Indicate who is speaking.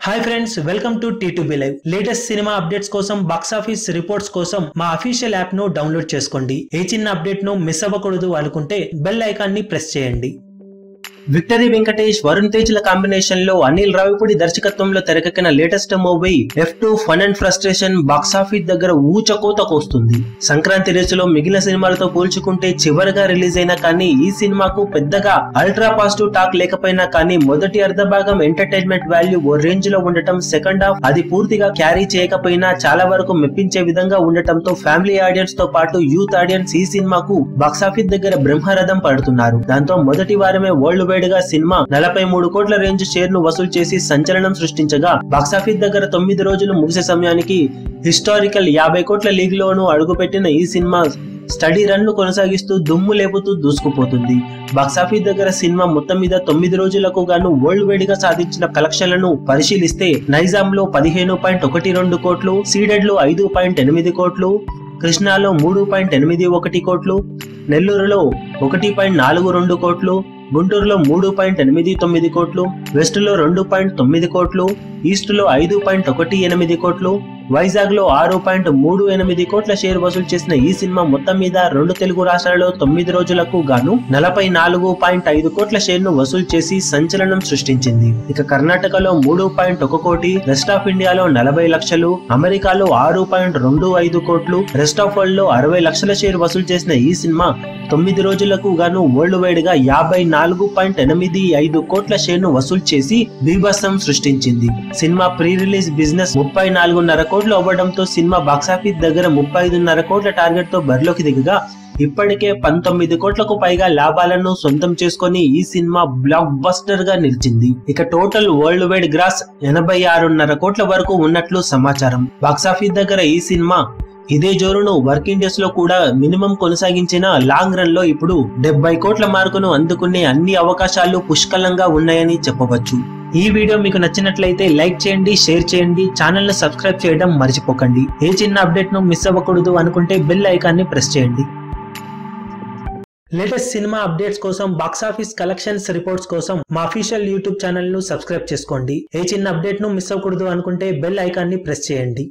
Speaker 1: Hi friends, welcome to T2B Live. Latest cinema updates కోసం, box office reports కోసం మా official app ను download చేసుకోండి. ఏ చిన్న అప్డేట్ ను మిస్ అవ్వకూడదు అనుకుంటే బెల్ ఐకాన్ ని ప్రెస్ చేయండి. విక్టరీ వెంకటేష్, వరుణ్ తేజ్ ల కాంబినేషన్ లో అనిల్ రావిపూడి దర్శకత్వంలో తెరకెక్కిన latest movie F2 fun and frustration box office దగ్గర ఊచకోత కోస్తుంది. సంక్రాంతి రేసులో మిగిలిన సినిమాలతో పోల్చుకుంటే చివరిగా రిలీజ్ అయినా కానీ ఈ సినిమాకు పెద్దగా అల్ట్రా పాజిటివ్ టాక్ లేకపోయినా కానీ మొదటి అర్ధ భాగం ఎంటర్టైన్మెంట్ వాల్యూ ఓ రేంజ్ లో ఉండటం, సెకండ్ హాఫ్ అది పూర్తిగా క్యారీ చేయకపోయినా చాలా వరకు మెప్పించే విధంగా ఉండటంతో ఫ్యామిలీ ఆడియన్స్ తో పాటు యూత్ ఆడియన్స్ ఈ సినిమాకు బాక్స్ ఆఫీస్ దగ్గర బ్రహ్మరథం పడుతున్నారు. దాంతో మొదటి వారమే వరల్డ్ గా సినిమా 43 కోట్ల రేంజ్ షేర్ ను వసూలు చేసి సంచలనం సృష్టించగా, బాక్సాఫీస్ దగ్గర 9 రోజులు ముగిసే సమయానికి హిస్టారికల్ 50 కోట్ల లీగ్ లోను అడుగుపెట్టిన ఈ సినిమా స్టడీ రన్ ను కొనసాగిస్తూ దుమ్ము లేపుతూ దూసుకుపోతుంది. బాక్సాఫీస్ దగ్గర సినిమా మొత్తం మీద 9 రోజులకు గాను వరల్డ్ వైడ్ గా సాధించిన కలెక్షన్లను పరిశీలిస్తే నైజాం లో 15.12 కోట్లు, సీడెడ్ లో 5.8 కోట్లు, కృష్ణాలో 3.81 కోట్లు, నెల్లూరులో 1.42 కోట్లు, గుంటూరులో 3.89 కోట్లు, వెస్ట్ లో 2.9 కోట్లు, ఈస్ట్ లో 5.18 కోట్లు, వైజాగ్ లో 6.38 కోట్ల షేర్ వసూలు చేసిన ఈ సినిమా మొత్తం మీద 2 తెలుగు రాష్ట్రాలలో 9 రోజులకు గాను 44.5 కోట్ల షేర్ ను వసూలు చేసి సంచలనం సృష్టించింది. ఇక కర్ణాటకలో 3.1 కోటి, రెస్ట్ ఆఫ్ ఇండియాలో 40 లక్షలు, అమెరికాలో 6.25 కోట్లు, రెస్ట్ ఆఫ్ వరల్డ్ లో 60 లక్షల షేర్ వసూలు చేసిన ఈ సినిమా 9 రోజులకు గాను వరల్డ్ వైడ్ గా 54.85 కోట్ల షేర్ ను వసూలు చేసి బీభత్సం సృష్టించింది. సినిమా ప్రీ రిలీజ్ బిజినెస్ 34.5 కోట్లు అవ్వడంతో సినిమా బాక్సాఫీస్ దగ్గర 35.5 కోట్ల టార్గెట్ తో బరిలోకి దిగగా ఇప్పటికే 19 కోట్లకు పైగా లాభాలను సొంతం చేసుకుని ఈ సినిమా బ్లాక్ బస్టర్ గా నిలిచింది. ఇక టోటల్ వరల్డ్ వైడ్ గ్రాస్ 86.5 కోట్ల వరకు ఉన్నట్లు సమాచారం. బాక్సాఫీస్ దగ్గర ఈ సినిమా ఇదే జోరును వర్కింగ్ డేస్ లో కూడా మినిమం కొనసాగించిన లాంగ్ రన్ లో ఇప్పుడు 70 కోట్ల మార్కును అందుకునే అన్ని అవకాశాలు పుష్కలంగా ఉన్నాయని చెప్పవచ్చు. ఈ వీడియో మీకు నచ్చినట్లయితే లైక్ చేయండి, షేర్ చేయండి, ఛానల్ ను సబ్స్క్రైబ్ చేయడం మర్చిపోకండి. ఏ చిన్న అప్డేట్ ను మిస్ అవ్వకూడదు అనుకుంటే బెల్ ఐకాన్ ని ప్రెస్ చేయండి. లేటెస్ట్ సినిమా అప్డేట్స్ కోసం, బాక్స్ ఆఫీస్ కలెక్షన్స్ రిపోర్ట్స్ కోసం మా అఫీషియల్ యూట్యూబ్ ఛానల్ ను సబ్స్క్రైబ్ చేసుకోండి. ఏ చిన్న అప్డేట్ ను మిస్ అవ్వకూడదు అనుకుంటే బెల్ ఐకాన్ ని ప్రెస్ చేయండి.